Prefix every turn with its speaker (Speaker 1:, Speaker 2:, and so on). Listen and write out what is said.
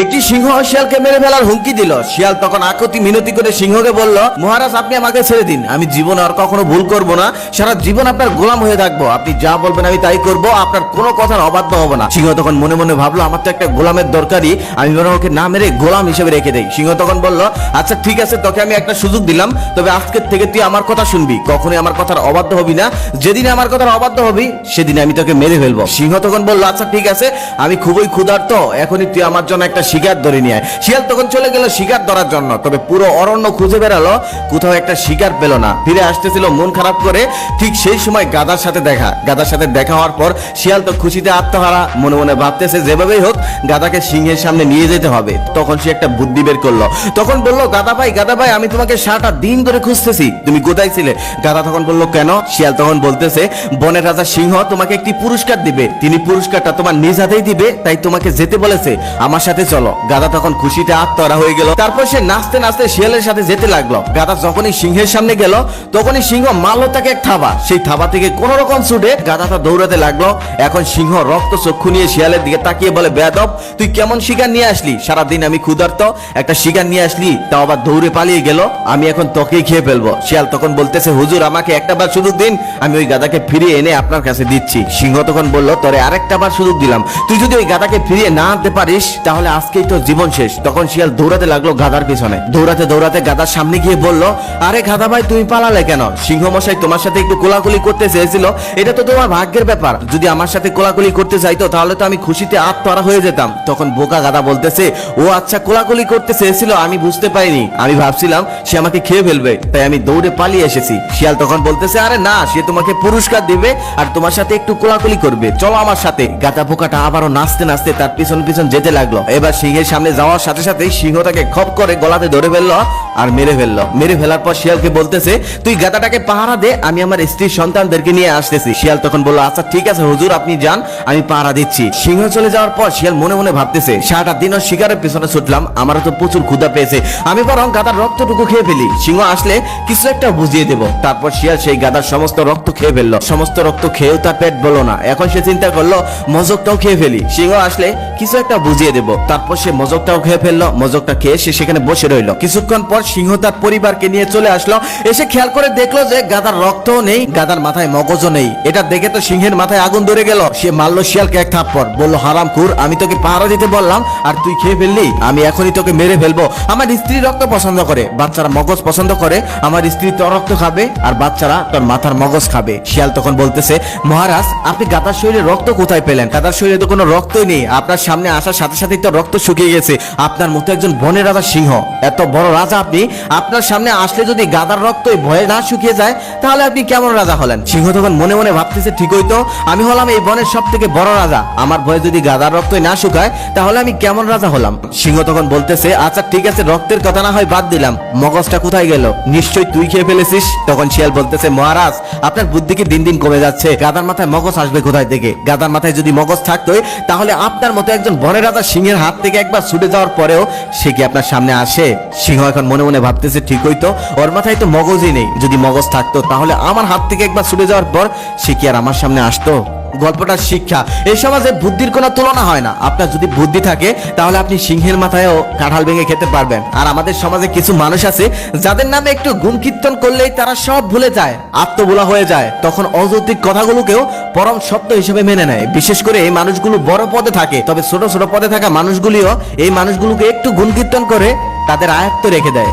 Speaker 1: একটি সিংহ শিয়ালকে মেরে ফেলার হুমকি দিল। শিয়াল তখন আকুতি মিনতি করে সিংহকে বলল, মহারাজ আপনি আমাকে ছেড়ে দিন, আমি জীবনে আর কখনো ভুল করব না, সারা জীবন আপনার গোলাম হয়ে থাকবো, আপনি যা বলবেন আমি তাই করব, আপনার কোনো কথার অবাধ্য হব না। সিংহ তখন মনে মনে ভাবলো, আমার তো একটা গোলামের দরকারই, আমি বরং ওকে না মেরে গোলাম হিসেবে রেখে দেই। সিংহ তখন বলল, আচ্ছা ঠিক আছে, তোকে আমি একটা সুযোগ দিলাম, তবে আজকের থেকে তুই আমার কথা শুনবি, কখনোই আমার কথার অবাধ্য হবি না, যেদিন আমার কথার অবাধ্য হবি সেদিন আমি তোকে মেরে ফেলবো। সিংহ তখন বলল, আচ্ছা ঠিক আছে, আমি খুবই ক্ষুধার্ত, এখনই তুই আমার জন্য একটা শিকার ধরে নিয়ে আয়। শিয়াল তখন চলে গেল শিকার ধরার জন্য, তবে পুরো অরণ্য খুঁজে বেড়ালো, কোথাও একটা শিকার পেল না। ফিরে আসতেছিল মন খারাপ করে, ঠিক সেই সময় গাধার সাথে দেখা হওয়ার পর শিয়াল তো খুশিতে আত্মহারা, মনে মনে ভাবতেছে যেভাবেই হোক গাধাকে সিংহের সামনে নিয়ে যেতে হবে। তখন সে একটা বুদ্ধি বের করলো, তখন বললো, গাধা ভাই আমি তোমাকে সারাটা দিন ধরে খুঁজতেছি, তুমি কোথায় ছিলে? গাধা তখন বললো, কেন? শিয়াল তখন বলতেছে, বনের রাজা সিংহ তোমাকে একটি পুরস্কার দিবে, তিনি পুরস্কারটা তোমার নিজ হাতেই দিবে, তাই তোমাকে যেতে বলেছে, আমার সাথে চলো। গাধা তখন খুশিতে আত্মহারা হয়ে গেল। তারপর সে নাচতে নাচতে শিয়ালের সাথে যেতে লাগলো। গাধা যখনই সিংহের সামনে গেল, তখনই সিংহ মারলো তাকে এক থাবা। সেই থাবা থেকে কোন রকম ছুটে গাধাটা দৌড়াতে লাগলো। এখন সিংহ রক্ত চক্ষু নিয়ে শিয়ালের দিকে তাকিয়ে বলে, বেয়াদব, তুই কেমন শিকার নিয়ে আসলি? সারাদিন আমি ক্ষুধার্ত, একটা শিকার নিয়ে আসলি, তাও আবার দৌড়ে পালিয়ে গেল, আমি এখন তোকেই খেয়ে ফেলবো। শিয়াল তখন বলতেছে, হুজুর আমাকে একটা বার সুযোগ দিন, আমি ওই গাধাকে ফিরিয়ে এনে আপনার কাছে দিচ্ছি। সিংহ তখন বলল, তোরে আরেকটা বার সুযোগ দিলাম, তুই যদি ওই গাধাকে ফিরিয়ে না আনতে পারিস তাহলে আজকেই তোর জীবন শেষ। তখন শিয়াল দৌড়াতে লাগলো গাধার পিছনে, দৌড়াতে দৌড়াতে গাধার সামনে গিয়ে বলল, আরে গাধা ভাই তুমি পালালে কেন? সিংহ মশাই তোমার সাথে একটু কোলাকুলি করতে চেয়েছিল, এটা তো তোমার ভাগ্যের ব্যাপার, যদি আমার সাথে কোলাকুলি করতে চাইতো তাহলে তো আমি খুশিতে আত্মহারা হয়ে যেতাম। তখন বোকা গাধা বলতেছে, ও আচ্ছা কোলাকুলি করতে চেয়েছিল, আমি বুঝতে পারিনি, আমি ভাবছিলাম সে আমাকে খেয়ে ফেলবে, তাই আমি দৌড়ে পালিয়ে এসেছি। শিয়াল তখন বলতেছে, আরে না, সে তোমাকে পুরস্কার দিবে আর তোমার সাথে একটু কোলাকুলি করবে, চলো আমার সাথে। গাধা বোকাটা আবারও নাচতে নাচতে তার পিছন পিছন যেতে লাগলো। এবার সিংহের সামনে যাওয়ার সাথে সাথে সিংহ তাকে খপ করে গলাতে ধরে ফেললো আর মেরে ফেললো। মেরে ফেলার পর শিয়ালকে বলতেছে, তুই গাধাটাকে পাহারা দে, আমি আমার স্ত্রী সন্তানদেরকে নিয়ে আসতেছি। শিয়াল তখন বললো, আচ্ছা ঠিক আছে হুজুর, আপনি যান, আমি পাহারা দিচ্ছি। সিংহ চলে যাওয়ার পর শিয়াল মনে মনে ভাবতেছে, সারাটা দিনও শিকারের পেছনে ছুটলাম, আমারও তো প্রচুর ক্ষুধা পেয়েছে, আমি বরং গাধার রক্তটুকু খেয়ে ফেলি, সিংহ আসলে কিছু একটা বুঝিয়ে দেব। তারপর শিয়াল সেই গাধার সমস্ত রক্ত খেয়ে ফেললো। সমস্ত রক্ত খেয়েও তার পেট বলল না, এখন সে চিন্তা করলো মজকটাও খেয়ে ফেলি, সিংহ আসলে কিছু একটা বুঝিয়ে দেব। তারপর সে মজকটাও খেয়ে ফেললো। মজকটা খেয়ে সে সেখানে বসে রইলো। কিছুক্ষণ পর সিংহ তার পরিবারকে নিয়ে চলে আসলো। এসে খেয়াল করে দেখলো যে গাধার রক্তও নেই, গাধার মাথায় মগজও নেই। এটা দেখে তো সিংহের মাথায় আগুন ধরে গেল। সে মারলো শিয়ালকে এক থাপ্পড়, বললো, হারামখোর, আমি তোকে পাহারা দিতে বললাম আর তুই খেয়ে ফেললি, আমি এখনই তোকে মেরে ফেলবো। আমার স্ত্রী রক্ত পছন্দ করে, বাচ্চারা মগজ পছন্দ করে, আমার স্ত্রী তোর রক্ত খাবে আর বাচ্চারা তোর মাথার মগজ খাবে। শিয়াল তখন বলতেছে, মহারাজ আপনি গাধার শরীরে রক্ত কোথায় পেলেন? গাধার শরীরে তো কোনো রক্তই নেই, আপনার সামনে আসার সাথে সাথেই তো রক্ত শুকিয়ে গেছে। আপনার মতো একজন বনের রাজা সিংহ, এত বড় রাজা আপনি, আপনার সামনে আসলে যদি গাধার রক্তই ভয়ে না শুকিয়ে যায় তাহলে আপনি কেমন রাজা হলেন? সিংহ তখন মনে মনে ভাবতেছে, ঠিকই তো, আমি হলাম এই বনের সব থেকে বড় রাজা, আমার ভয়ে যদি গাধার রক্তই না শুকায় তাহলে আমি কেমন রাজা হলাম? সিংহ তখন বলতেছে, আচ্ছা ঠিক আছে, রক্তের কথা না হয় বাদ দিলাম, মগজটা কোথায় গেল? নিশ্চয়ই তুই খেয়ে ফেলেছিস। তখন শিয়াল বলতেছে, মহারাজ আপনার বুদ্ধি কি দিন দিন কমে যাচ্ছে, গাধার মাথায় মগজ আসবে কোথায় থেকে? গাধার মাথায় যদি মগজ থাকতোই তাহলে আপনার মতো একজন বনের রাজা সিংহের হাত থেকে একবার ছুটে যাওয়ার পরেও সে কি আপনার সামনে আসে? সিংহ এখন মনে মনে ভাবতেছে, ঠিকই তো, ওর মাথায় তো মগজই নেই, যদি মগজ থাকতো তাহলে আমার হাত থেকে একবার ছুটে যাওয়ার পর সে কি আর আমার সামনে আসতো? গল্পটার শিক্ষা, এই সমাজে বুদ্ধির কোনো তুলনা হয় না। আপনার যদি বুদ্ধি থাকে তাহলে আপনি সিংহের মাথায়ও কাঁঠাল ভেঙে খেতে পারবেন। আর আমাদের সমাজে কিছু মানুষ আছে যাদের নামে একটু গুণ কীর্তন করলেই তারা সব ভুলে যায়, আত্মভোলা হয়ে যায়, তখন অযৌক্তিক কথাগুলোকেও পরম সত্য হিসেবে মেনে নেয়। বিশেষ করে এই মানুষগুলো বড় পদে থাকে, তবে ছোট ছোট পদে থাকা মানুষগুলিও এই মানুষগুলোকে একটু গুণ কীর্তন করে তাদের আয়ত্তে রেখে দেয়।